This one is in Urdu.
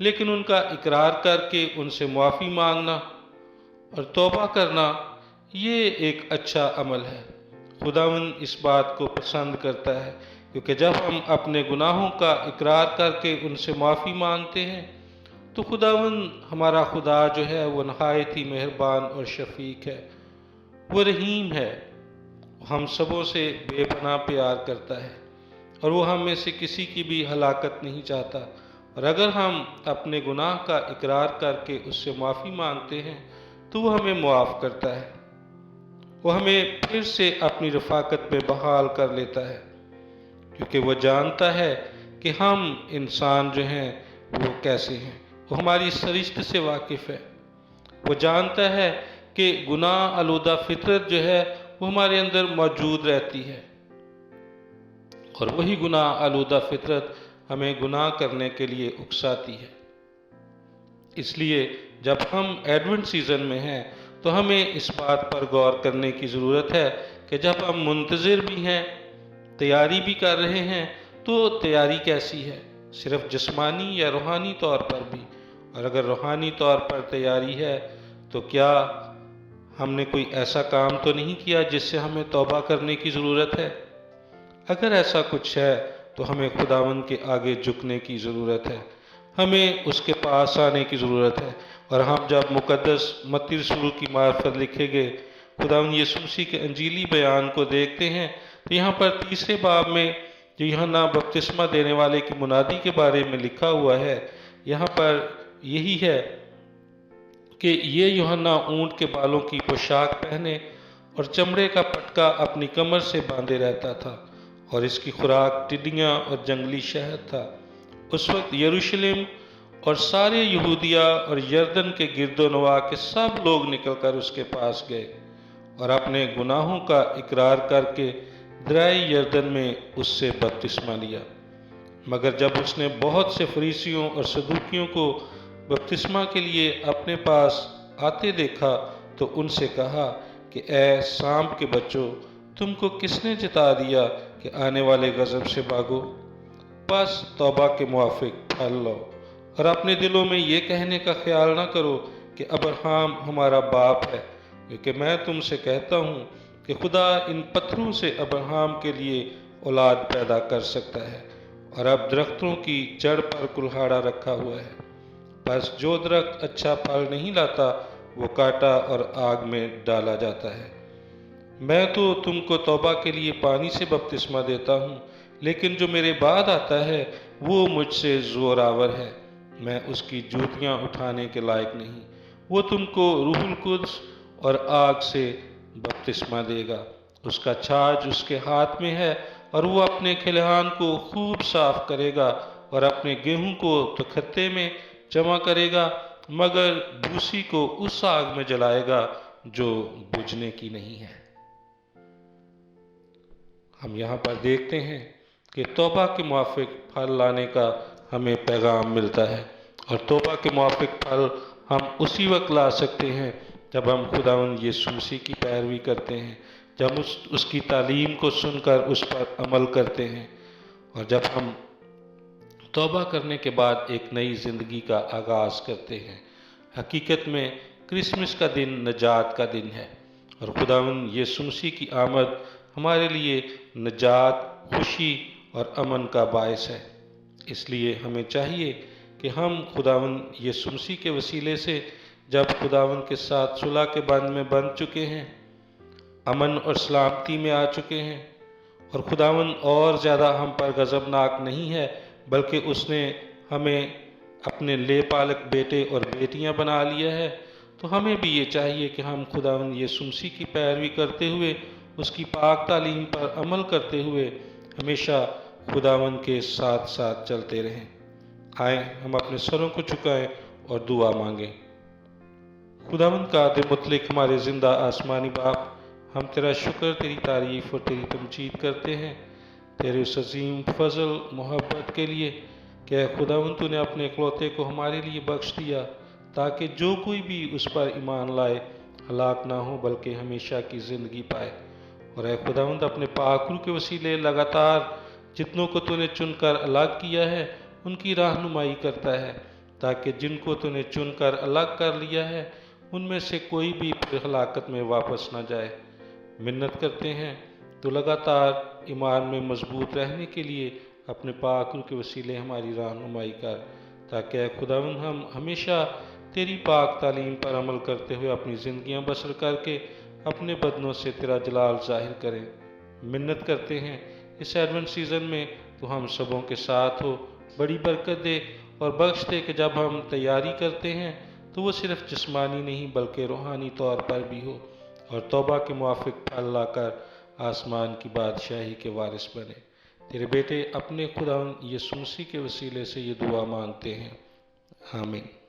لیکن ان کا اقرار کر کے ان سے معافی مانگنا اور توبہ کرنا یہ ایک اچھا عمل ہے۔ خداوند اس بات کو پسند کرتا ہے، کیونکہ جب ہم اپنے گناہوں کا اقرار کر کے ان سے معافی مانگتے ہیں تو خداوند ہمارا خدا جو ہے وہ نہایت ہی مہربان اور شفیق ہے، وہ رحیم ہے، ہم سبوں سے بے پناہ پیار کرتا ہے اور وہ ہم میں سے کسی کی بھی ہلاکت نہیں چاہتا، اور اگر ہم اپنے گناہ کا اقرار کر کے اس سے معافی مانگتے ہیں تو وہ ہمیں معاف کرتا ہے، وہ ہمیں پھر سے اپنی رفاقت میں بحال کر لیتا ہے، کیونکہ وہ جانتا ہے کہ ہم انسان جو ہیں وہ کیسے ہیں، وہ ہماری سرشت سے واقف ہے، وہ جانتا ہے کہ گناہ آلودہ فطرت جو ہے وہ ہمارے اندر موجود رہتی ہے، اور وہی گناہ آلودہ فطرت ہمیں گناہ کرنے کے لیے اکساتی ہے۔ اس لیے جب ہم ایڈونٹ سیزن میں ہیں تو ہمیں اس بات پر غور کرنے کی ضرورت ہے کہ جب ہم منتظر بھی ہیں، تیاری بھی کر رہے ہیں، تو تیاری کیسی ہے، صرف جسمانی یا روحانی طور پر بھی، اور اگر روحانی طور پر تیاری ہے تو کیا ہم نے کوئی ایسا کام تو نہیں کیا جس سے ہمیں توبہ کرنے کی ضرورت ہے؟ اگر ایسا کچھ ہے تو ہمیں خداوند کے آگے جھکنے کی ضرورت ہے، ہمیں اس کے پاس آنے کی ضرورت ہے، اور ہم جب مقدس متی رسول کی معرفت لکھے گئے خداوند یسوع مسیح کے انجیلی بیان کو دیکھتے ہیں تو یہاں پر تیسرے باب میں جو یوحنا بپتسمہ دینے والے کی منادی کے بارے میں لکھا ہوا ہے، یہاں پر یہی ہے کہ یہ یوحنا اونٹ کے بالوں کی پوشاک پہنے اور چمڑے کا پٹکا اپنی کمر سے باندھے رہتا تھا، اور اس کی خوراک ٹڈیاں اور جنگلی شہد تھا۔ اس وقت یروشلم اور سارے یہودیہ اور یردن کے گرد و نواح کے سب لوگ نکل کر اس کے پاس گئے اور اپنے گناہوں کا اقرار کر کے دریا یردن میں اس سے بپتسمہ لیا۔ مگر جب اس نے بہت سے فریسیوں اور صدوقیوں کو بپتسمہ کے لیے اپنے پاس آتے دیکھا تو ان سے کہا کہ اے سانپ کے بچوں، تم کو کس نے جتا دیا کہ آنے والے غضب سے بھاگو؟ بس توبہ کے موافق پھل لو، اور اپنے دلوں میں یہ کہنے کا خیال نہ کرو کہ ابراہیم ہمارا باپ ہے، کیونکہ میں تم سے کہتا ہوں کہ خدا ان پتھروں سے ابراہیم کے لیے اولاد پیدا کر سکتا ہے، اور اب درختوں کی جڑ پر کلہاڑا رکھا ہوا ہے، بس جو درخت اچھا پھل نہیں لاتا وہ کاٹا اور آگ میں ڈالا جاتا ہے۔ میں تو تم کو توبہ کے لیے پانی سے بپتسمہ دیتا ہوں، لیکن جو میرے بعد آتا ہے وہ مجھ سے زوراور ہے، میں اس کی جوتیاں اٹھانے کے لائق نہیں، وہ تم کو روح القدس اور آگ سے بپتسمہ دے گا، اس کا چھاج اس کے ہاتھ میں ہے، اور وہ اپنے کھلیہان کو خوب صاف کرے گا اور اپنے گیہوں کو تختے میں جمع کرے گا، مگر بھوسی کو اس آگ میں جلائے گا جو بجھنے کی نہیں ہے۔ ہم یہاں پر دیکھتے ہیں کہ توبہ کے موافق پھل لانے کا ہمیں پیغام ملتا ہے، اور توبہ کے موافق پھل ہم اسی وقت لا سکتے ہیں جب ہم خداوند یسوع مسیح کی پیروی کرتے ہیں، جب اس کی تعلیم کو سن کر اس پر عمل کرتے ہیں، اور جب ہم توبہ کرنے کے بعد ایک نئی زندگی کا آغاز کرتے ہیں۔ حقیقت میں کرسمس کا دن نجات کا دن ہے، اور خداوند یسوع مسیح کی آمد ہمارے لیے نجات، خوشی اور امن کا باعث ہے۔ اس لیے ہمیں چاہیے کہ ہم خداوند یسوع مسیح کے وسیلے سے جب خداوند کے ساتھ صلح کے بند میں بندھ چکے ہیں، امن اور سلامتی میں آ چکے ہیں، اور خداوند اور زیادہ ہم پر غضبناک نہیں ہے، بلکہ اس نے ہمیں اپنے لے پالک بیٹے اور بیٹیاں بنا لیا ہے، تو ہمیں بھی یہ چاہیے کہ ہم خداوند یسوع مسیح کی پیروی کرتے ہوئے، اس کی پاک تعلیم پر عمل کرتے ہوئے ہمیشہ خداوند کے ساتھ ساتھ چلتے رہیں۔ آئیں ہم اپنے سروں کو جھکائیں اور دعا مانگیں۔ خداوند قادر مطلق ہمارے زندہ آسمانی باپ، ہم تیرا شکر، تیری تعریف اور تیری تمجید کرتے ہیں تیرے اس عظیم فضل محبت کے لیے کہ اے خداوند تو نے اپنے اکلوتے کو ہمارے لیے بخش دیا تاکہ جو کوئی بھی اس پر ایمان لائے ہلاک نہ ہو بلکہ ہمیشہ کی زندگی پائے۔ اور اے خداوند اپنے پاک روح کے وسیلے لگاتار جتنوں کو تو نے چن کر الگ کیا ہے ان کی رہنمائی کرتا ہے تاکہ جن کو تو نے چن کر الگ کر لیا ہے ان میں سے کوئی بھی پھر ہلاکت میں واپس نہ جائے۔ منت کرتے ہیں تو لگاتار ایمان میں مضبوط رہنے کے لیے اپنے پاک روح کے وسیلے ہماری رہنمائی کر، تاکہ اے خداوند ہم ہمیشہ تیری پاک تعلیم پر عمل کرتے ہوئے اپنی زندگیاں بسر کر کے اپنے بدنوں سے تیرا جلال ظاہر کریں۔ منت کرتے ہیں اس ایڈونٹ سیزن میں تو ہم سبوں کے ساتھ ہو، بڑی برکت دے اور بخش دے کہ جب ہم تیاری کرتے ہیں تو وہ صرف جسمانی نہیں بلکہ روحانی طور پر بھی ہو، اور توبہ کے موافق پھل لا کر آسمان کی بادشاہی کے وارث بنے۔ تیرے بیٹے اپنے خداوند یسوع مسیح کے وسیلے سے یہ دعا مانگتے ہیں، آمین۔